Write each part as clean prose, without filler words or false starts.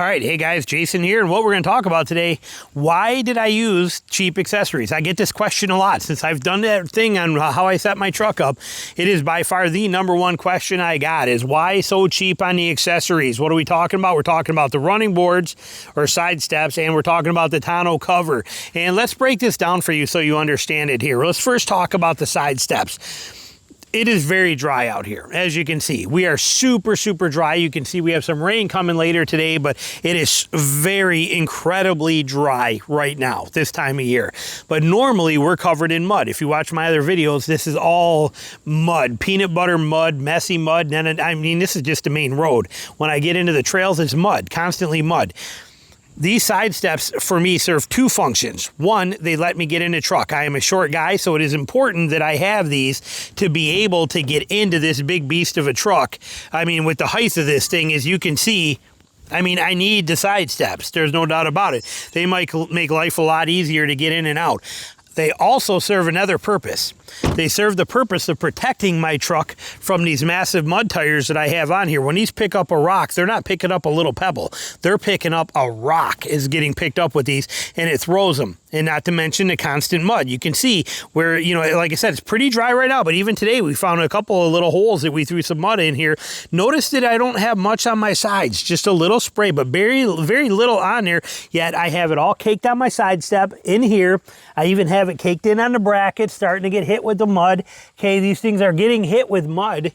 All right, hey guys, Jason here, and what we're going to talk about today, why did I use cheap accessories? I get this question a lot since I've done that thing on how I set my truck up. It is by far the number one question I got is why so cheap on the accessories? What are we talking about? We're talking about the running boards or side steps, and we're talking about the tonneau cover. And let's break this down for you so you understand it here. Let's first talk about the side steps. It is very dry out here, as you can see. We are super dry. You can see we have some rain coming later today, but it is incredibly dry right now, this time of year. But normally we're covered in mud. If you watch my other videos, this is all mud, peanut butter mud, messy mud. And I mean, this is just the main road. When I get into the trails, it's mud, constantly mud. These side steps for me serve two functions. One, they let me get in a truck. I am a short guy, so it is important that I have these to be able to get into this big beast of a truck. I mean, with the height of this thing, as you can see, I mean, I need the side steps. There's no doubt about it. They might make life a lot easier to get in and out. They also serve another purpose. They serve the purpose of protecting my truck from these massive mud tires that I have on here. When these pick up a rock, they're not picking up a little pebble. They're picking up a rock is getting picked up with these, and it throws them. And not to mention the constant mud. You can see where, you know, like I said, it's pretty dry right now, but even today we found a couple of little holes that we threw some mud in here. Notice that I don't have much on my sides, just a little spray, but very little on there, yet I have it all caked on my side step in here. I even have it caked in on the bracket, starting to get hit with the mud. Okay, these things are getting hit with mud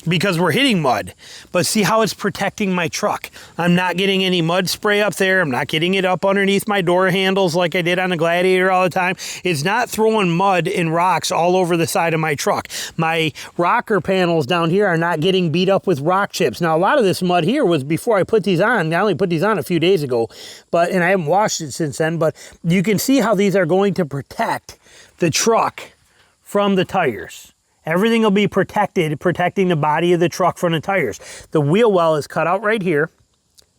because we're hitting mud, but see how it's protecting my truck. I'm not getting any mud spray up there. I'm not getting it up underneath my door handles like I did on the Gladiator all the time. It's not throwing mud and rocks all over the side of my truck. My rocker panels down here are not getting beat up with rock chips. Now, a lot of this mud here was before I put these on. I only put these on a few days ago, and I haven't washed it since then, but you can see how these are going to protect the truck from the tires. Everything will be protected, protecting the body of the truck from the tires. The wheel well is cut out right here.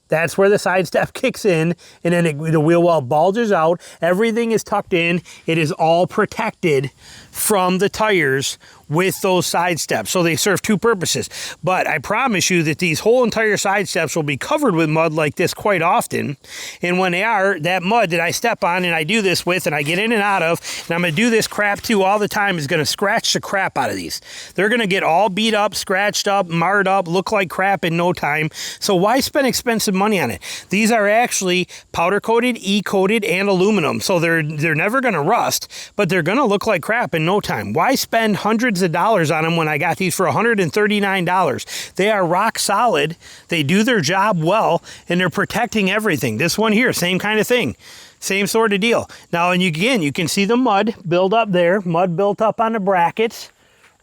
That's where the side step kicks in, and then the wheel well bulges out. Everything is tucked in. It is all protected from the tires with those side steps. So they serve two purposes. But I promise you that these whole entire side steps will be covered with mud like this quite often. And when they are, that mud that I step on and I do this with and I get in and out of, and I'm going to do this crap too all the time, is going to scratch the crap out of these. They're going to get all beat up, scratched up, marred up, look like crap in no time. So why spend expensive money on it? These are actually powder coated, E-coated, and aluminum. So they're never going to rust, but they're going to look like crap in no time. Why spend hundreds of dollars on them when I got these for $139? They are rock solid. They do their job well, and they're protecting everything. This one here, same kind of thing. Same sort of deal. Now, and again, you can see the mud build up there, mud built up on the brackets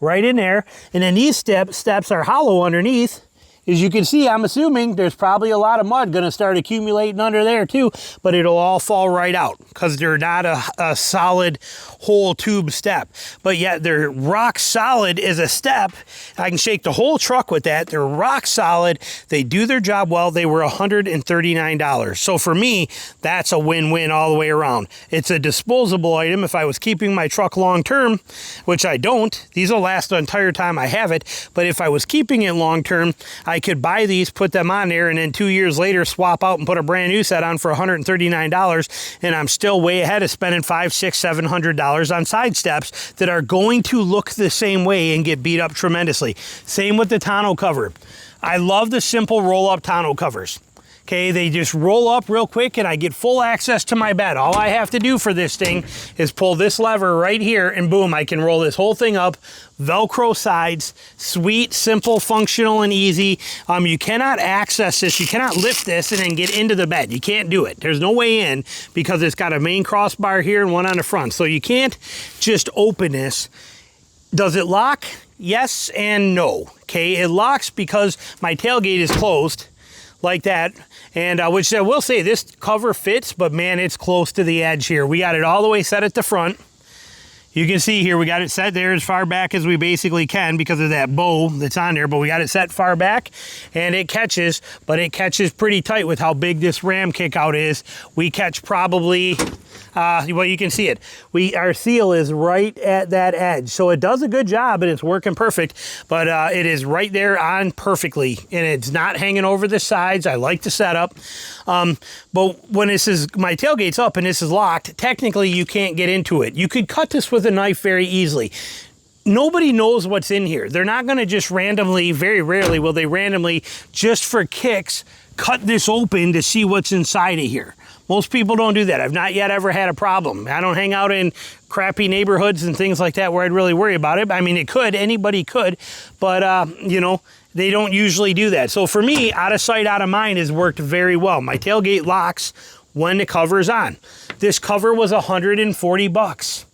right in there. And then these steps are hollow underneath. As you can see, I'm assuming there's probably a lot of mud going to start accumulating under there too, but it'll all fall right out because they're not a solid whole tube step. But yet they're rock solid as a step. I can shake the whole truck with that. They're rock solid. They do their job well. They were $139. So for me, that's a win-win all the way around. It's a disposable item. If I was keeping my truck long term, which I don't, these will last the entire time I have it. But if I was keeping it long term, I could buy these, put them on there, and then 2 years later swap out and put a brand new set on for $139, and I'm still way ahead of spending $500, $600, $700 on side steps that are going to look the same way and get beat up tremendously. Same with the tonneau cover. I love the simple roll-up tonneau covers. Okay, they just roll up real quick and I get full access to my bed. All I have to do for this thing is pull this lever right here and boom, I can roll this whole thing up. Velcro sides, sweet, simple, functional, and easy. You cannot access this, you cannot lift this and then get into the bed. You can't do it. There's no way in because it's got a main crossbar here and one on the front. So you can't just open this. Does it lock? Yes and no. Okay, it locks because my tailgate is closed like that, and which I will say this cover fits, but man, it's close to the edge here. We got it all the way set at the front. You can see here we got it set there as far back as we basically can because of that bow that's on there, but we got it set far back and it catches, but it catches pretty tight with how big this ram kick out is. We catch probably, well, you can see it. Our seal is right at that edge. So it does a good job and it's working perfect, but it is right there on perfectly and it's not hanging over the sides. I like the setup. But when this is, my tailgate's up and this is locked, technically you can't get into it. You could cut this with a knife very easily. Nobody knows what's in here. They're not going to just randomly, very rarely will they randomly, just for kicks, cut this open to see what's inside of here. Most people don't do that. I've not yet ever had a problem. I don't hang out in crappy neighborhoods and things like that where I'd really worry about it. I mean, it could, anybody could, but you know, they don't usually do that. So for me, out of sight, out of mind has worked very well. My tailgate locks when the cover is on. This cover was 140 bucks.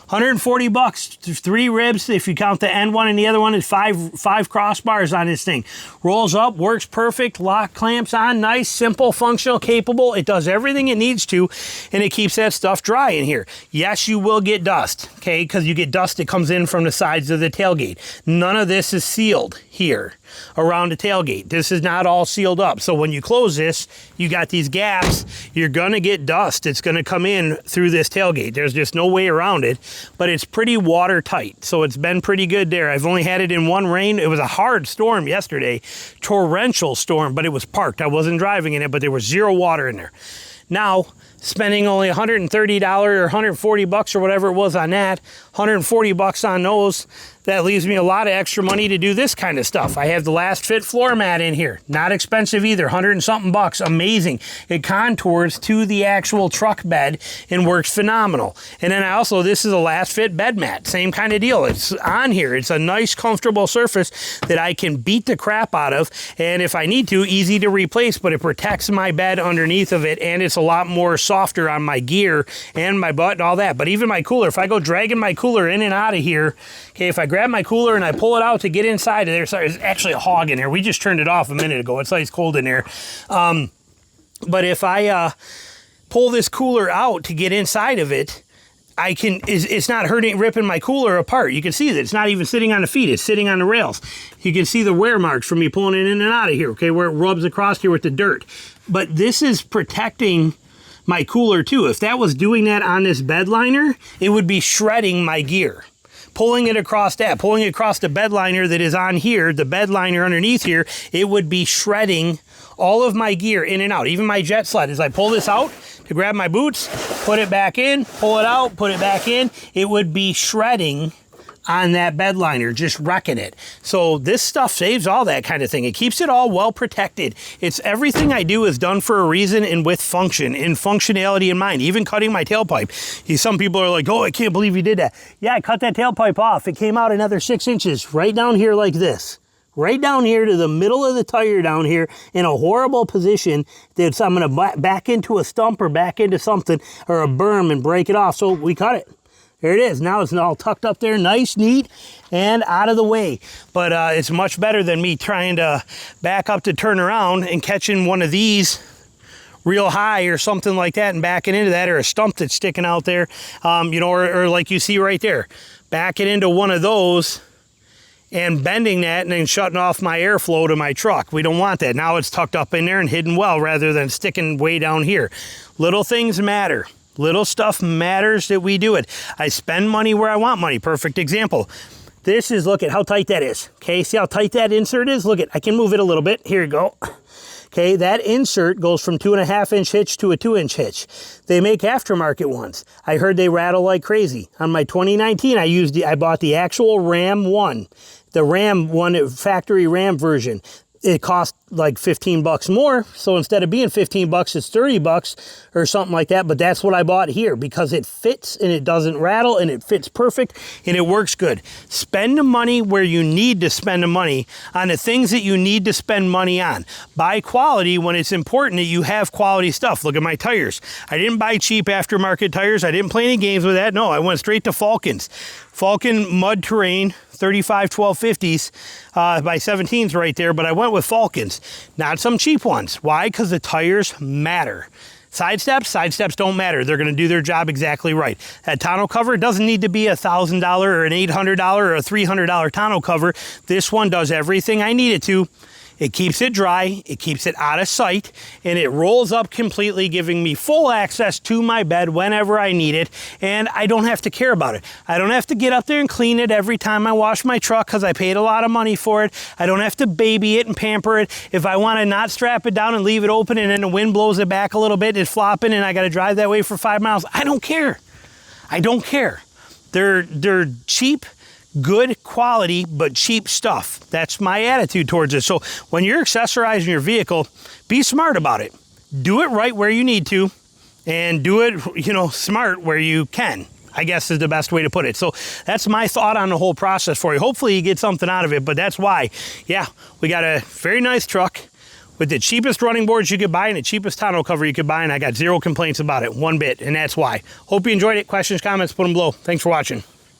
140 bucks, 3 ribs, if you count the end one, and the other one is five crossbars on this thing. Rolls up, works perfect, lock clamps on, nice, simple, functional, capable. It does everything it needs to, and it keeps that stuff dry in here. Yes, you will get dust, okay, because you get dust that comes in from the sides of the tailgate. None of this is sealed here around the tailgate. This is not all sealed up. So when you close this, you got these gaps, you're gonna get dust. It's gonna come in through this tailgate. There's just no way around it, but it's pretty watertight. So it's been pretty good there. I've only had it in one rain. It was a hard storm yesterday, torrential storm, but it was parked. I wasn't driving in it, but there was 0 water in there. Now, spending only $130 or 140 bucks or whatever it was on that, 140 bucks on those, that leaves me a lot of extra money to do this kind of stuff. I have the Last Fit floor mat in here. Not expensive either, 100 and something bucks, amazing. It contours to the actual truck bed and works phenomenal. And then this is a Last Fit bed mat, same kind of deal. It's on here. It's a nice, comfortable surface that I can beat the crap out of. And if I need to, easy to replace, but it protects my bed underneath of it. And it's a lot more softer on my gear and my butt and all that. But even my cooler, if I go dragging my cooler in and out of here, okay, if I grab my cooler and I pull it out to get inside of there, sorry, there's actually a hog in here. We just turned it off a minute ago. It's ice cold in there. But if I pull this cooler out to get inside of it, it's not ripping my cooler apart. You can see that it's not even sitting on the feet. It's sitting on the rails. You can see the wear marks from me pulling it in and out of here, okay, where it rubs across here with the dirt. But this is protecting my cooler too. If that was doing that on this bed liner, it would be shredding my gear. Pulling it across the bed liner that is on here, the bed liner underneath here, it would be shredding all of my gear in and out, even my jet sled. As I pull this out to grab my boots, put it back in, pull it out, put it back in, it would be shredding on that bed liner, just wrecking it. So this stuff saves all that kind of thing. It keeps it all well protected. It's everything I do is done for a reason and with function and functionality in mind. Even cutting my tailpipe. Some people are like, oh, I can't believe you did that. Yeah, I cut that tailpipe off. It came out another 6 inches right down here like this. Right down here to the middle of the tire down here in a horrible position that I'm going to back into a stump or back into something or a berm and break it off. So we cut it. There it is. Now it's all tucked up there, nice, neat, and out of the way. But it's much better than me trying to back up to turn around and catching one of these real high or something like that and backing into that, or a stump that's sticking out there, or like you see right there, backing into one of those and bending that and then shutting off my airflow to my truck. We don't want that. Now it's tucked up in there and hidden well rather than sticking way down here. Little things matter. Little stuff matters that we do it. I spend money where I want money. Perfect example. This is, look at how tight that is. Okay, see how tight that insert is? Look at, I can move it a little bit. Here you go. Okay, that insert goes from 2.5 inch hitch to a 2 inch hitch. They make aftermarket ones. I heard they rattle like crazy. On my 2019, I bought the actual Ram one. The Ram one, factory Ram version. It cost like 15 bucks more. So instead of being 15 bucks, it's 30 bucks or something like that. But that's what I bought here because it fits and it doesn't rattle and it fits perfect and it works good. Spend the money where you need to spend the money on the things that you need to spend money on. Buy quality when it's important that you have quality stuff. Look at my tires. I didn't buy cheap aftermarket tires. I didn't play any games with that. No, I went straight to Falcons. Falcon mud terrain, 35 1250s by 17s right there, but I went with Falcons, not some cheap ones. Why? Because the tires matter. Side steps don't matter. They're going to do their job exactly right. That tonneau cover doesn't need to be $1,000 or an $800 or a $300 tonneau cover. This one does everything I need it to. It keeps it dry, it keeps it out of sight, and it rolls up completely, giving me full access to my bed whenever I need it, and I don't have to care about it. I don't have to get up there and clean it every time I wash my truck because I paid a lot of money for it. I don't have to baby it and pamper it. If I want to not strap it down and leave it open and then the wind blows it back a little bit, it's flopping and I got to drive that way for 5 miles, I don't care. I don't care. They're cheap, good quality, but cheap stuff. That's my attitude towards it. So when you're accessorizing your vehicle, be smart about it. Do it right where you need to, and do it, smart where you can, I guess is the best way to put it. So that's my thought on the whole process for you. Hopefully you get something out of it, but that's why, yeah, we got a very nice truck with the cheapest running boards you could buy and the cheapest tonneau cover you could buy, and I got zero complaints about it, one bit, and that's why. Hope you enjoyed it. Questions, comments, put them below. Thanks for watching.